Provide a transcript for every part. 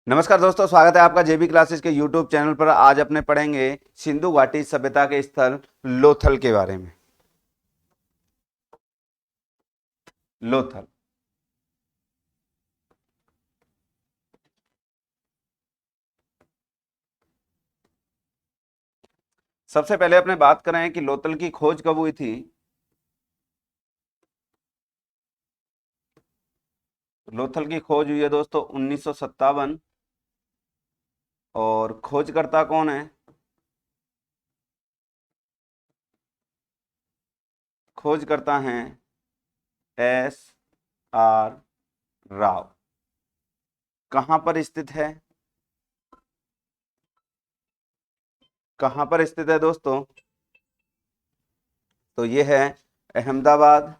नमस्कार दोस्तों, स्वागत है आपका जेबी क्लासेस के यूट्यूब चैनल पर। आज अपने पढ़ेंगे सिंधु घाटी सभ्यता के स्थल लोथल के बारे में। लोथल सबसे पहले अपने बात करें कि लोथल की खोज कब हुई थी। लोथल की खोज हुई है दोस्तों 1957। और खोजकर्ता कौन है? खोजकर्ता हैं S.R. राव। कहां पर स्थित है? कहां पर स्थित है दोस्तों? तो ये है अहमदाबाद।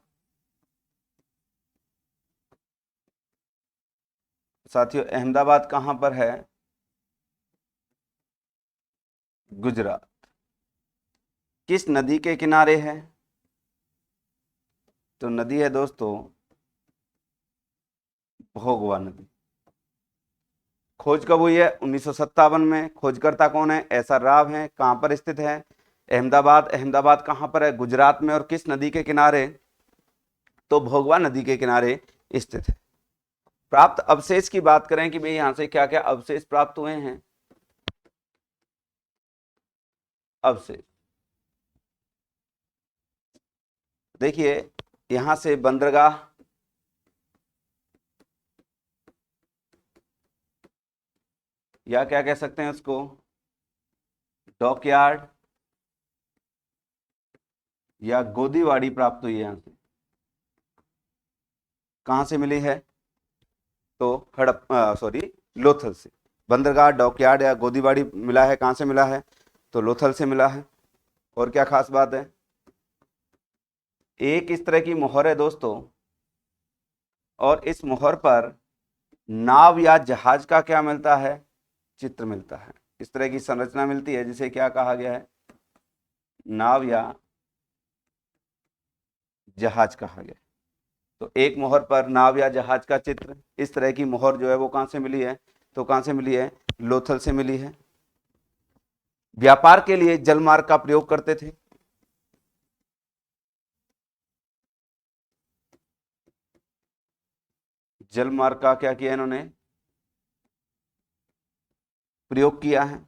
साथियों, अहमदाबाद कहां पर है? गुजरात। किस नदी के किनारे है? तो नदी है दोस्तों भोगवा नदी। खोज कब हुई है? 1957 में। खोजकर्ता कौन है? S.R. राव हैं। कहां पर स्थित है? अहमदाबाद। अहमदाबाद कहां पर है? गुजरात में। और किस नदी के किनारे? तो भोगवा नदी के किनारे स्थित है। प्राप्त अवशेष की बात करें कि भाई यहां से क्या क्या अवशेष प्राप्त हुए हैं। अवशेष देखिए, यहां से बंदरगाह, या क्या कह सकते हैं उसको, डॉकयार्ड या गोदीवाड़ी प्राप्त हुई है। यहां से कहां से मिली है? तो लोथल से। बंदरगाह, डॉकयार्ड या गोदीबाड़ी मिला है, कहां से मिला है? तो लोथल से मिला है। और क्या खास बात है? एक इस तरह की मोहर है दोस्तों, और इस मोहर पर नाव या जहाज का क्या मिलता है? चित्र मिलता है। इस तरह की संरचना मिलती है जिसे क्या कहा गया है? नाव या जहाज कहा गया है। तो एक मोहर पर नाव या जहाज का चित्र, इस तरह की मोहर जो है वो कहां से मिली है? तो कहां से मिली है? लोथल से मिली है। व्यापार के लिए जलमार्ग का प्रयोग करते थे। जलमार्ग का क्या किया इन्होंने? प्रयोग किया है।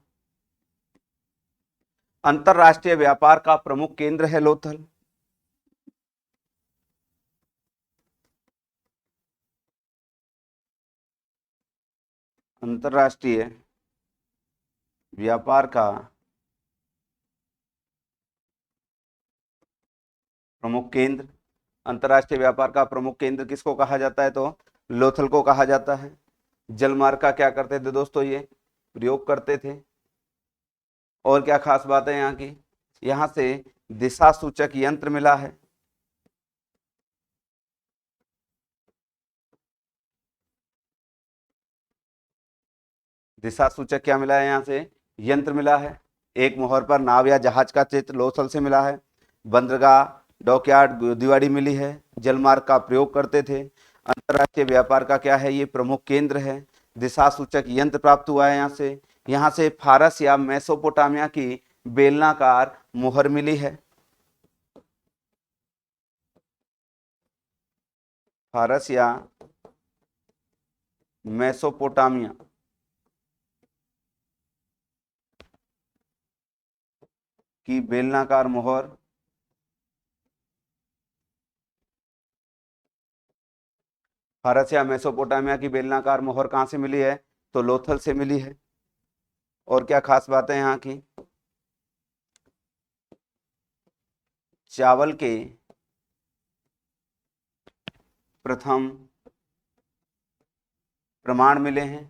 अंतरराष्ट्रीय व्यापार का प्रमुख केंद्र है लोथल। अंतरराष्ट्रीय व्यापार का प्रमुख केंद्र। अंतरराष्ट्रीय व्यापार का प्रमुख केंद्र किसको कहा जाता है? तो लोथल को कहा जाता है। जलमार्ग का क्या करते थे दोस्तों? ये प्रयोग करते थे। और क्या खास बात है यहाँ की? यहाँ से दिशा सूचक यंत्र मिला है। दिशा सूचक क्या मिला है? यहाँ से यंत्र मिला है। एक मोहर पर नाव या जहाज का चित्र लोथल से मिला है। बंदरगाह, डॉकयार्ड, गोदीवाड़ी मिली है। जलमार्ग का प्रयोग करते थे। अंतरराष्ट्रीय व्यापार का क्या है? ये प्रमुख केंद्र है। दिशा सूचक यंत्र प्राप्त हुआ है यहाँ से। यहाँ से फारस या मेसोपोटामिया की बेलनाकार मोहर मिली है। फारस या मेसोपोटामिया की बेलनाकार मोहर फारस या मेसोपोटामिया की बेलनाकार मोहर कहाँ से मिली है? तो लोथल से मिली है। और क्या खास बात है यहाँ की? चावल के प्रथम प्रमाण मिले हैं।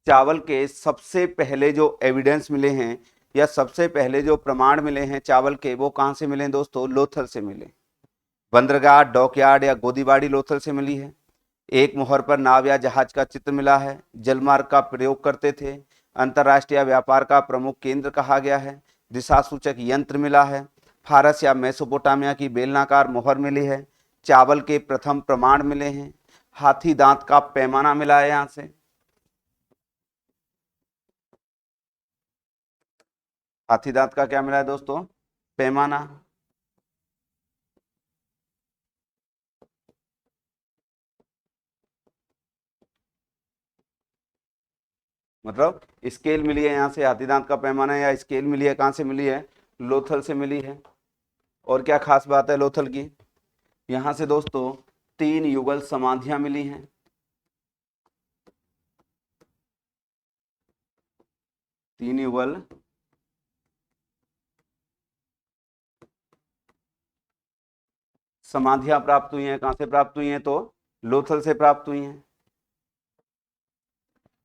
चावल के सबसे पहले जो एविडेंस मिले हैं या सबसे पहले जो प्रमाण मिले हैं चावल के, वो कहाँ से मिले दोस्तों? लोथल से मिले। बंदरगाह, डॉकयार्ड या गोदीबाड़ी लोथल से मिली है। एक मोहर पर नाव या जहाज का चित्र मिला है। जलमार्ग का प्रयोग करते थे। अंतरराष्ट्रीय व्यापार का प्रमुख केंद्र कहा गया है। दिशा सूचक यंत्र मिला है। फारस या मेसोपोटामिया की बेलनाकार मोहर मिली है। चावल के प्रथम प्रमाण मिले हैं। हाथी दांत का पैमाना मिला है यहाँ से। हाथी दांत का क्या मिला है दोस्तों? पैमाना। मतलब स्केल मिली है यहाँ से, हाथी दांत का पैमाना या स्केल मिली है, कहाँ से मिली है? लोथल से मिली है। और क्या खास बात है लोथल की? यहाँ से दोस्तों 3 युगल समाधियां मिली हैं। तीन युगल समाधियां प्राप्त हुई हैं। कहां से प्राप्त हुई हैं? तो लोथल से प्राप्त हुई हैं।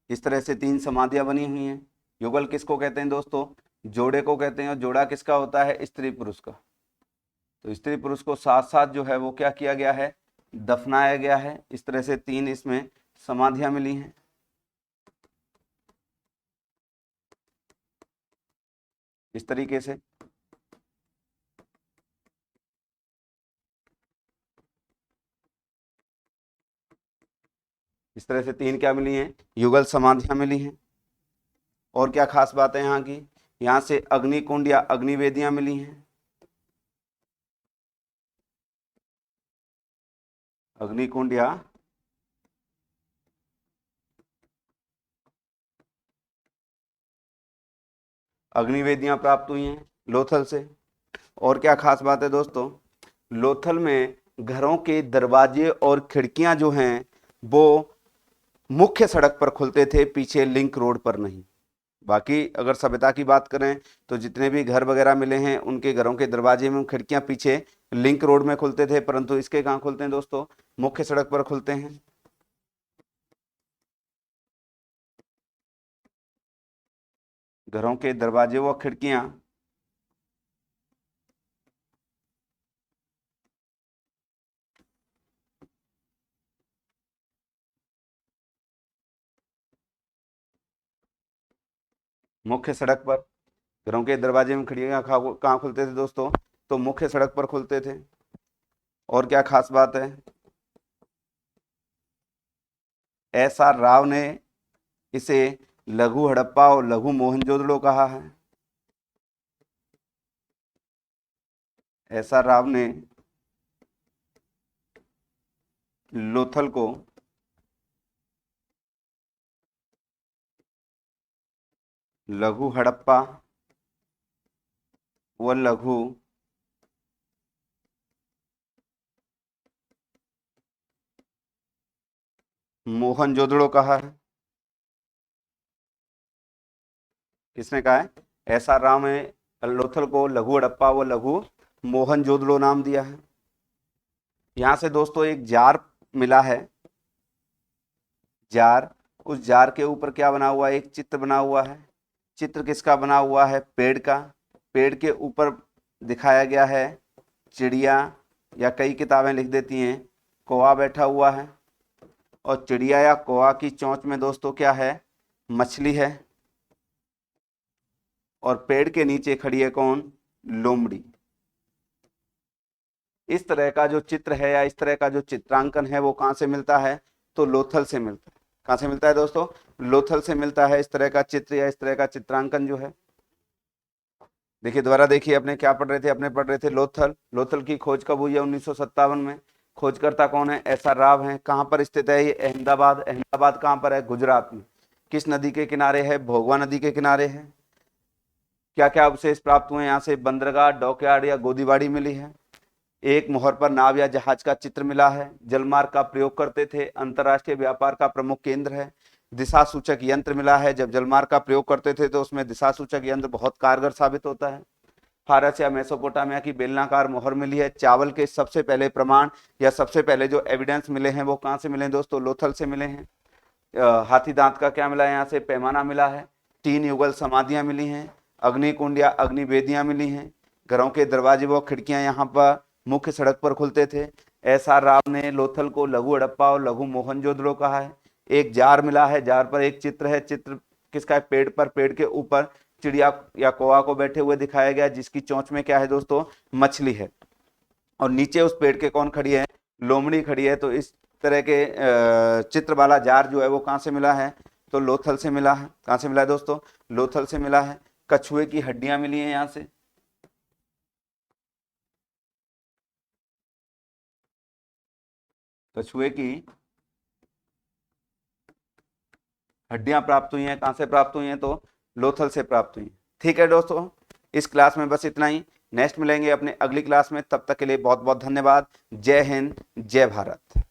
इस तरह से 3 समाधियां बनी हुई हैं। युगल किसको कहते हैं दोस्तों? जोड़े को कहते हैं। और जोड़ा किसका होता है? स्त्री पुरुष का। तो स्त्री पुरुष को साथ साथ जो है वो क्या किया गया है? दफनाया गया है। इस तरह से 3 इसमें समाधियां मिली हैं। इस तरीके से इस तरह से 3 क्या मिली हैं? युगल समाधियां मिली हैं। और क्या खास बात है यहाँ की? यहाँ से अग्नि कुंड या अग्निवेदियां मिली हैं। अग्निकुंड या अग्निवेदियां प्राप्त हुई हैं लोथल से। और क्या खास बात है दोस्तों? लोथल में घरों के दरवाजे और खिड़कियां जो हैं वो मुख्य सड़क पर खुलते थे, पीछे लिंक रोड पर नहीं। बाकी अगर सभ्यता की बात करें तो जितने भी घर वगैरह मिले हैं उनके घरों के दरवाजे में खिड़कियां पीछे लिंक रोड में खुलते थे, परंतु इसके कहाँ खुलते हैं दोस्तों? मुख्य सड़क पर खुलते हैं। घरों के दरवाजे व खिड़कियां मुख्य सड़क पर, घरों के दरवाजे में खिड़कियां कहाँ खुलते थे दोस्तों? तो मुख्य सड़क पर खुलते थे। और क्या खास बात है? एस.आर. राव ने इसे लघु हड़प्पा और लघु मोहनजोदड़ो कहा है। एस.आर. राव ने लोथल को लघु हड़प्पा व लघु मोहनजोदड़ो कहा है। किसने कहा है? एस.आर. राव ने लोथल को लघु हड़प्पा व लघु मोहनजोदड़ो नाम दिया है। यहां से दोस्तों एक जार मिला है। जार, उस जार के ऊपर क्या बना हुआ है? एक चित्र बना हुआ है। चित्र किसका बना हुआ है? पेड़ का। पेड़ के ऊपर दिखाया गया है चिड़िया, या कई किताबें लिख देती हैं कौवा बैठा हुआ है। और चिड़िया या कौवा की चोंच में दोस्तों क्या है? मछली है। और पेड़ के नीचे खड़ी है कौन? लोमड़ी। इस तरह का जो चित्र है या इस तरह का जो चित्रांकन है वो कहाँ से मिलता है? तो लोथल से मिलता है। कहाँ से मिलता है दोस्तों? लोथल से मिलता है। इस तरह का चित्र या इस तरह का चित्रांकन जो है। देखिए दोबारा देखिए, अपने क्या पढ़ रहे थे? अपने पढ़ रहे थे लोथल। लोथल की खोज कब हुई है? 1957 में। खोजकर्ता कौन है? एस.आर. राव हैं। कहाँ पर स्थित है ये? अहमदाबाद। अहमदाबाद कहाँ पर है? गुजरात में। किस नदी के किनारे है? भोगवा नदी के किनारे है। क्या क्या अवशेष प्राप्त हुए यहाँ से? बंदरगाह, डॉकयार्ड या गोदीबाड़ी मिली है। एक मोहर पर नाव या जहाज का चित्र मिला है। जलमार्ग का प्रयोग करते थे। अंतरराष्ट्रीय व्यापार का प्रमुख केंद्र है। दिशा सूचक यंत्र मिला है। जब जलमार्ग का प्रयोग करते थे तो उसमें दिशा सूचक यंत्र बहुत कारगर साबित होता है। फारस या मेसोपोटामिया की बेलनाकार मोहर मिली है। चावल के सबसे पहले प्रमाण या सबसे पहले जो एविडेंस मिले हैं वो कहाँ से मिले हैं दोस्तों? लोथल से मिले हैं। हाथी दांत का क्या मिला है? यहाँ से पैमाना मिला है। 3 युगल समाधियां मिली हैं। अग्निकुंड या अग्निवेदियां मिली हैं। घरों के दरवाजे व खिड़कियां यहाँ पर मुख्य सड़क पर खुलते थे। एस.आर. राव ने लोथल को लघु हड़प्पा और लघु मोहनजोदड़ो कहा है। एक जार मिला है। जार पर एक चित्र है। चित्र किसका है? पेड़ पर। पेड़ के ऊपर चिड़िया या कौवा को बैठे हुए दिखाया गया, जिसकी चोंच में क्या है दोस्तों? मछली है। और नीचे उस पेड़ के कौन खड़ी है? लोमड़ी खड़ी है। तो इस तरह के चित्र वाला जार जो है वो कहाँ से मिला है? तो लोथल से मिला है। कहाँ से मिला है दोस्तों? लोथल से मिला है। कछुए की हड्डियां मिली हैं यहां से, कछुए की हड्डियां प्राप्त हुई हैं। कहां से प्राप्त हुई हैं? तो लोथल से प्राप्त हुई हैं। ठीक है दोस्तों, इस क्लास में बस इतना ही। नेक्स्ट मिलेंगे अपने अगली क्लास में, तब तक के लिए बहुत बहुत धन्यवाद। जय हिंद, जय भारत।